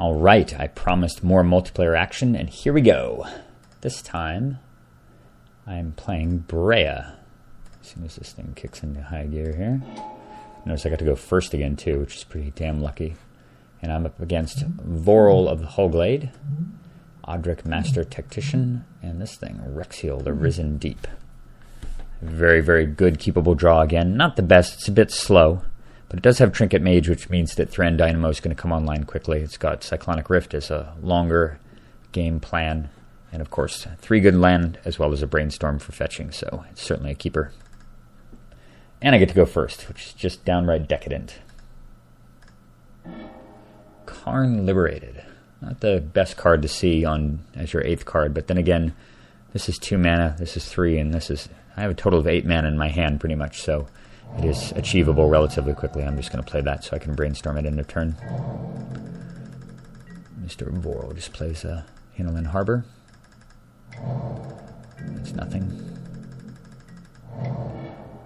All right, I promised more multiplayer action, and here we go. This time, I'm playing Breya. As soon as this thing kicks into high gear here. Notice I got to go first again, too, which is pretty damn lucky. And I'm up against Vorel of the Hullglade, Odric Master Tactician, and this thing, Rexiel, the Risen Deep. Very, very good keepable draw again. Not the best, it's a bit slow. But it does have Trinket Mage, which means that Thran Dynamo is going to come online quickly. It's got Cyclonic Rift as a longer game plan. And, of course, 3 good land as well as a Brainstorm for fetching. So it's certainly a keeper. And I get to go first, which is just downright decadent. Karn Liberated. Not the best card to see on as your 8th card. But then again, this is 2 mana, this is 3, and this is... I have a total of 8 mana in my hand, pretty much, so... It is achievable relatively quickly. I'm just going to play that so I can brainstorm it in a turn. Mr. Vorel just plays Hinterland Harbor. It's nothing.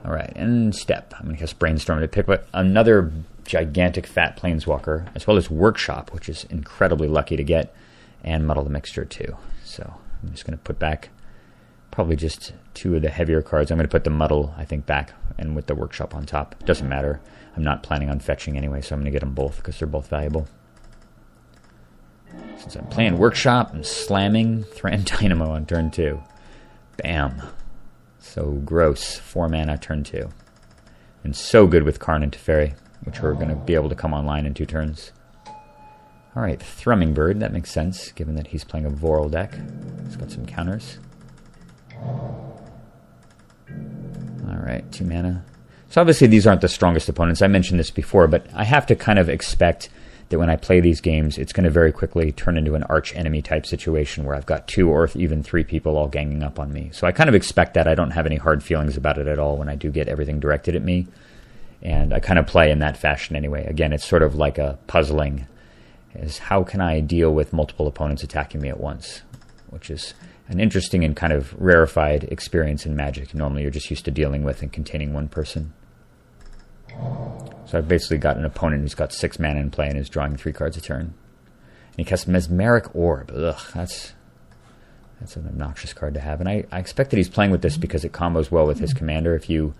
Alright, end step. I'm going to cast Brainstorm to pick up another gigantic fat Planeswalker, as well as Workshop, which is incredibly lucky to get, and Muddle the Mixture too. So I'm just going to put back probably just 2 of the heavier cards. I'm going to put the Muddle, I think, back, and with the Workshop on top. Doesn't matter. I'm not planning on fetching anyway, so I'm going to get them both because they're both valuable. Since I'm playing Workshop, I'm slamming Thran Dynamo on turn 2. Bam. So gross. 4 mana, turn 2. And so good with Karn and Teferi, which we're going to be able to come online in 2 turns. Alright, Thrumming Bird. That makes sense, given that he's playing a Vorel deck. It's got some counters. Alright, 2 mana. So obviously these aren't the strongest opponents. I mentioned this before, but I have to kind of expect that when I play these games, it's going to very quickly turn into an arch enemy type situation where I've got 2 or even 3 people all ganging up on me. So I kind of expect that. I don't have any hard feelings about it at all when I do get everything directed at me. And I kind of play in that fashion anyway. Again, it's sort of like a puzzling, is how can I deal with multiple opponents attacking me at once, which is an interesting and kind of rarefied experience in Magic. Normally you're just used to dealing with and containing one person. So I've basically got an opponent who's got 6 mana in play and is drawing 3 cards a turn. And he casts Mesmeric Orb. Ugh, that's an obnoxious card to have. And I expect that he's playing with this because it combos well with his commander. If you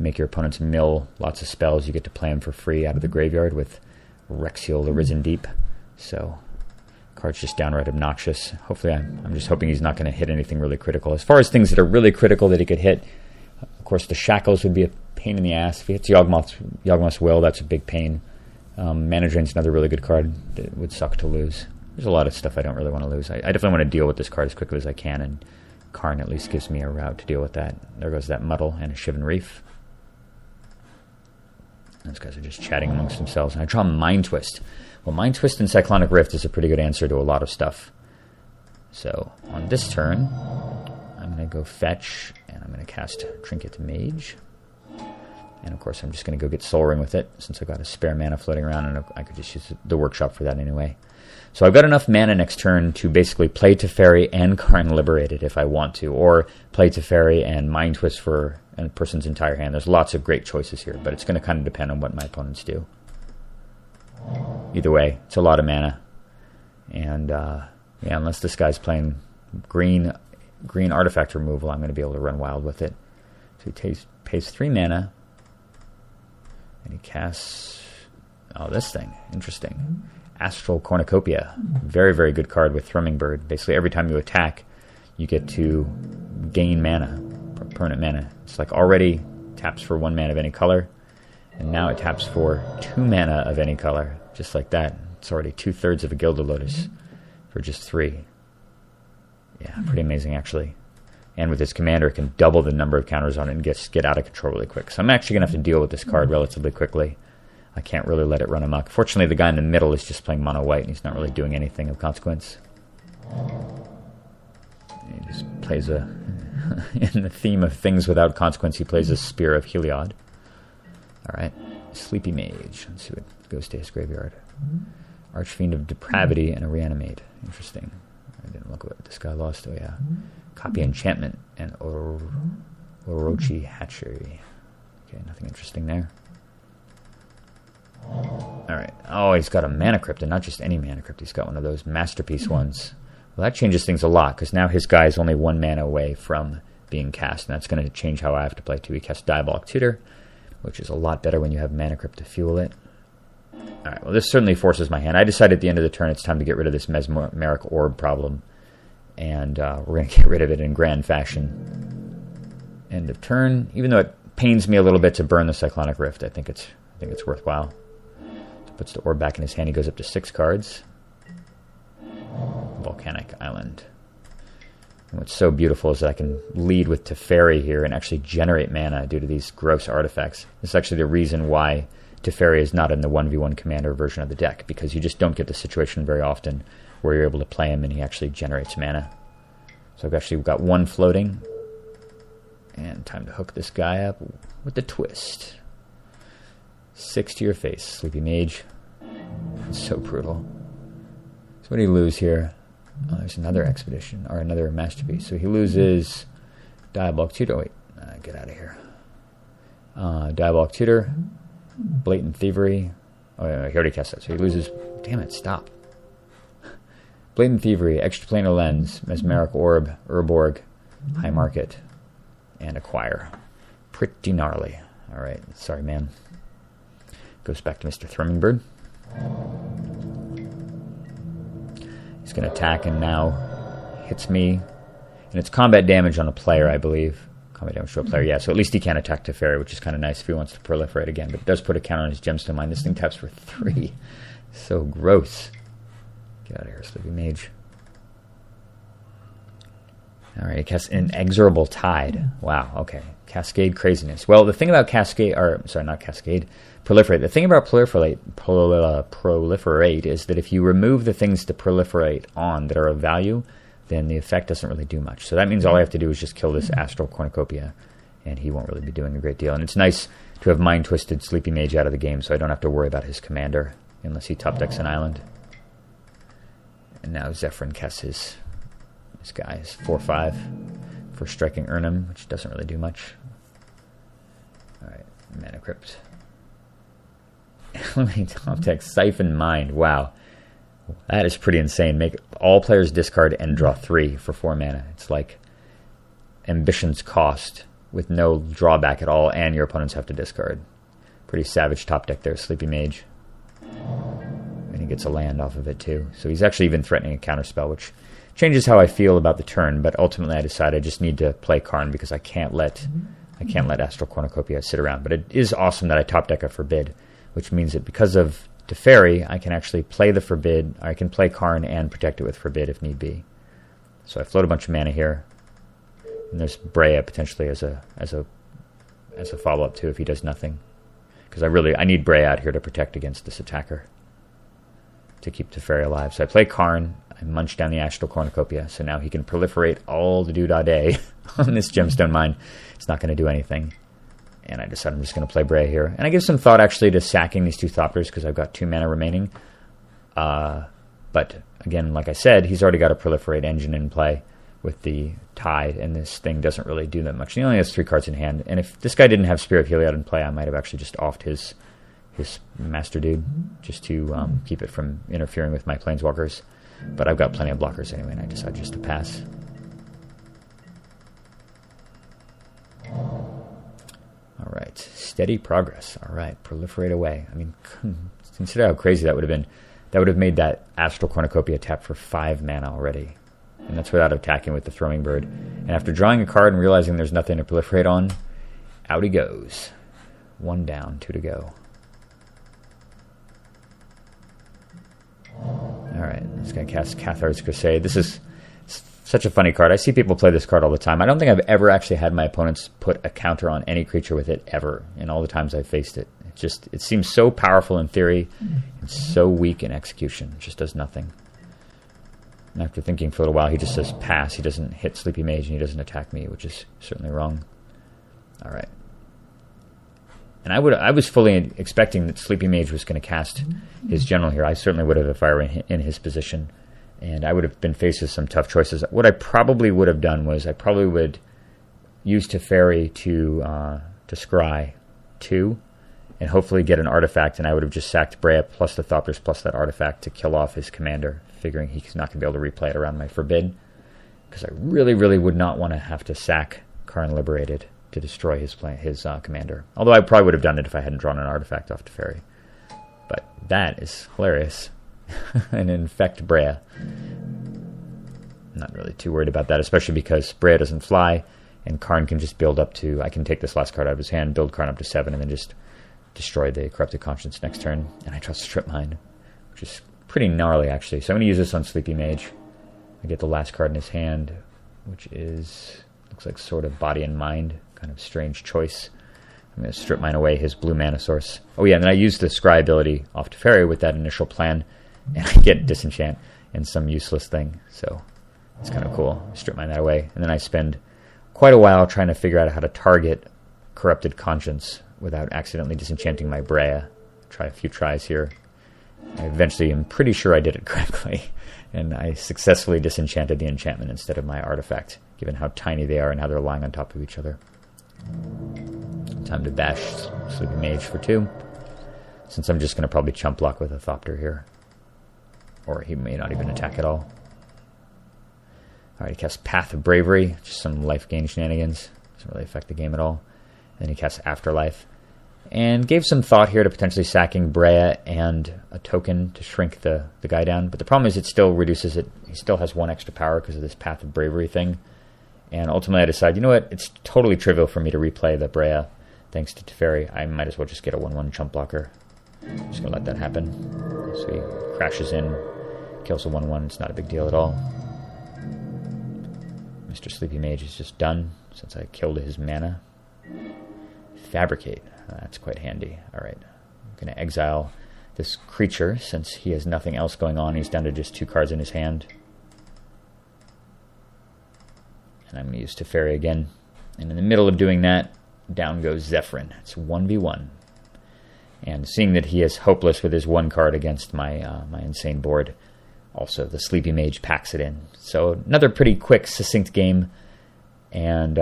make your opponents mill lots of spells, you get to play them for free out of the graveyard with Rexiel, the Risen Deep. So... card's just downright obnoxious. Hopefully, I'm just hoping he's not going to hit anything really critical. As far as things that are really critical that he could hit, of course, the Shackles would be a pain in the ass. If he hits Yawgmoth's Will, that's a big pain. Mana Drain's another really good card that would suck to lose. There's a lot of stuff I don't really want to lose. I definitely want to deal with this card as quickly as I can, and Karn at least gives me a route to deal with that. There goes that Muddle and a Shivan Reef. Those guys are just chatting amongst themselves. And I draw Mind Twist. Well, Mind Twist and Cyclonic Rift is a pretty good answer to a lot of stuff. So, on this turn, I'm going to go fetch, and I'm going to cast Trinket Mage. And, of course, I'm just going to go get Soul Ring with it, since I've got a spare mana floating around, and I could just use the Workshop for that anyway. So I've got enough mana next turn to basically play Teferi and Karn Liberated if I want to, or play Teferi and Mind Twist for a person's entire hand. There's lots of great choices here, but it's going to kind of depend on what my opponents do. Either way, it's a lot of mana. And, yeah, unless this guy's playing green artifact removal, I'm going to be able to run wild with it. So he pays 3 mana, and he casts... oh, this thing. Interesting. Astral Cornucopia. Very, very good card with Thrumming Bird. Basically, every time you attack, you get to gain mana, permanent mana. It's like already taps for 1 mana of any color, and now it taps for 2 mana of any color. Just like that. It's already 2/3 of a Gilded Lotus for just 3. Yeah, pretty amazing, actually. And with his commander, it can double the number of counters on it and get out of control really quick. So I'm actually going to have to deal with this card relatively quickly. I can't really let it run amok. Fortunately, the guy in the middle is just playing mono white, and he's not really doing anything of consequence. He just plays in the theme of things without consequence, he plays a Spear of Heliod. Alright, Sleepy Mage. Let's see what goes to his graveyard. Archfiend of Depravity and a Reanimate. Interesting. I didn't look at what this guy lost. Oh, yeah. Copy Enchantment and Orochi Hatchery. Okay, nothing interesting there. Alright. Oh, he's got a Mana Crypt, and not just any Mana Crypt. He's got one of those Masterpiece ones. Well, that changes things a lot, because now his guy is only 1 mana away from being cast, and that's going to change how I have to play too. He casts Diabolic Tutor, which is a lot better when you have Mana Crypt to fuel it. Alright, well, this certainly forces my hand. I decided at the end of the turn it's time to get rid of this Mesmeric Orb problem, and we're going to get rid of it in grand fashion. End of turn. Even though it pains me a little bit to burn the Cyclonic Rift, I think it's worthwhile. Puts the orb back in his hand. He goes up to 6 cards. Volcanic Island. And what's so beautiful is that I can lead with Teferi here and actually generate mana due to these gross artifacts. This is actually the reason why Teferi is not in the 1v1 commander version of the deck, because you just don't get the situation very often where you're able to play him and he actually generates mana. So I've actually got 1 floating. And time to hook this guy up with the twist. 6 to your face, Sleepy Mage. It's so brutal. So what do you lose here? Oh, there's another expedition, or another masterpiece. So he loses Diabolic Tutor. Wait, get out of here. Diabolic Tutor, Blatant Thievery. Oh, yeah, he already cast that. So he loses. Damn it, stop. Blatant Thievery, Extraplanar Lens, Mesmeric Orb, Urborg, High Market, and Acquire. Pretty gnarly. Alright, sorry, man. Goes back to Mr. Thrumming-Bird. He's going to attack and now hits me. And it's combat damage on a player, I believe. Combat damage to a player, yeah. So at least he can't attack Teferi, which is kind of nice if he wants to proliferate again. But it does put a count on his Gemstone Mine. This thing taps for 3. So gross. Get out of here, Sleepy Mage. Alright, he casts Inexorable Tide. Wow, okay. Cascade Craziness. Well, the thing about Cascade, or sorry, not Cascade, Proliferate. The thing about Proliferate is that if you remove the things to proliferate on that are of value, then the effect doesn't really do much. So that means all I have to do is just kill this Astral Cornucopia, and he won't really be doing a great deal. And it's nice to have mind-twisted Sleepy Mage out of the game, so I don't have to worry about his commander, unless he top-decks an island. And now Zephyrin casts his guy is 4/5 for striking Urnham, which doesn't really do much. Alright, Mana Crypt. Let me top deck Siphon Mind. Wow. That is pretty insane. Make all players discard and draw 3 for 4 mana. It's like Ambition's Cost with no drawback at all, and your opponents have to discard. Pretty savage top deck there, Sleepy Mage. And he gets a land off of it too. So he's actually even threatening a counterspell, which changes how I feel about the turn, but ultimately I decide I just need to play Karn because I can't let Astral Cornucopia sit around. But it is awesome that I top deck a Forbid, which means that because of Teferi, I can actually play the Forbid. I can play Karn and protect it with Forbid if need be. So I float a bunch of mana here, and there's Breya potentially as a follow up too if he does nothing, because I need Breya out here to protect against this attacker to keep Teferi alive. So I play Karn. I munch down the Astral Cornucopia, so now he can proliferate all the doo-dah-day on this Gemstone Mine. It's not going to do anything. And I decide I'm just going to play Breya here. And I give some thought, actually, to sacking these 2 Thopters because I've got 2 mana remaining. But, again, like I said, he's already got a Proliferate engine in play with the Tide, and this thing doesn't really do that much. He only has 3 cards in hand. And if this guy didn't have Spirit of Heliod in play, I might have actually just offed his Master Dude just to keep it from interfering with my Planeswalkers. But I've got plenty of blockers anyway, and I decide just to pass. Alright, steady progress. Alright, proliferate away. I mean, consider how crazy that would have been. That would have made that Astral Cornucopia tap for 5 mana already. And that's without attacking with the Throwing Bird. And after drawing a card and realizing there's nothing to proliferate on, out he goes. 1 down, 2 to go. Alright, this guy casts Cathar's Crusade. This is such a funny card. I see people play this card all the time. I don't think I've ever actually had my opponents put a counter on any creature with it, ever, in all the times I've faced it. It seems so powerful in theory and so weak in execution. It just does nothing. And after thinking for a little while, he just says pass. He doesn't hit Sleepy Mage and he doesn't attack me, which is certainly wrong. Alright. And I was fully expecting that Sleepy Mage was going to cast his general here. I certainly would have if I were in his position. And I would have been faced with some tough choices. What I probably would have done was I probably would use Teferi to scry 2 and hopefully get an artifact, and I would have just sacked Breya plus the Thopters plus that artifact to kill off his commander, figuring he's not going to be able to replay it around my Forbid, because I really, really would not want to have to sack Karn Liberated to destroy his commander. Although I probably would have done it if I hadn't drawn an artifact off Teferi. But that is hilarious. And infect Breya. I'm not really too worried about that, especially because Breya doesn't fly, and Karn can just build up to... I can take this last card out of his hand, build Karn up to 7, and then just destroy the Corrupted Conscience next turn. And I trust Strip Mine, which is pretty gnarly, actually. So I'm going to use this on Sleepy Mage. I get the last card in his hand, which is... looks like sort of Body and Mind. Kind of strange choice. I'm going to Strip Mine away his blue mana source. Oh yeah, and then I use the Scry ability off Teferi with that initial plan, and I get Disenchant and some useless thing. So it's kind of cool. Strip Mine that away. And then I spend quite a while trying to figure out how to target Corrupted Conscience without accidentally disenchanting my Breya. Try a few tries here. I eventually am pretty sure I did it correctly, and I successfully disenchanted the enchantment instead of my artifact, given how tiny they are and how they're lying on top of each other. Time to bash Sleepy Mage for 2, since I'm just going to probably chump block with a Thopter here. Or he may not even attack at all. Alright, he casts Path of Bravery, just some life gain shenanigans. Doesn't really affect the game at all. Then he casts Afterlife. And gave some thought here to potentially sacking Breya and a token to shrink the guy down. But the problem is it still reduces it. He still has 1 extra power because of this Path of Bravery thing. And ultimately I decide, you know what, it's totally trivial for me to replay the Breya thanks to Teferi. I might as well just get a 1/1 chump blocker. Just going to let that happen. So he crashes in, kills a 1/1. It's not a big deal at all. Mr. Sleepy Mage is just done since I killed his mana. Fabricate. That's quite handy. Alright. I'm going to exile this creature since he has nothing else going on. He's down to just 2 cards in his hand. And I'm going to use Teferi again. And in the middle of doing that, down goes Zephyrin. It's 1v1. And seeing that he is hopeless with his 1 card against my my insane board, also the Sleepy Mage packs it in. So another pretty quick, succinct game, and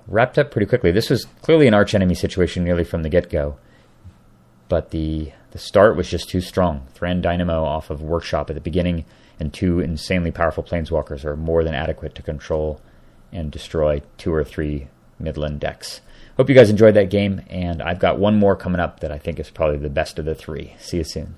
wrapped up pretty quickly. This was clearly an archenemy situation nearly from the get-go, but the start was just too strong. Thran Dynamo off of Workshop at the beginning, and 2 insanely powerful Planeswalkers are more than adequate to control and destroy 2 or 3 Midland decks. Hope you guys enjoyed that game, and I've got one more coming up that I think is probably the best of the 3. See you soon.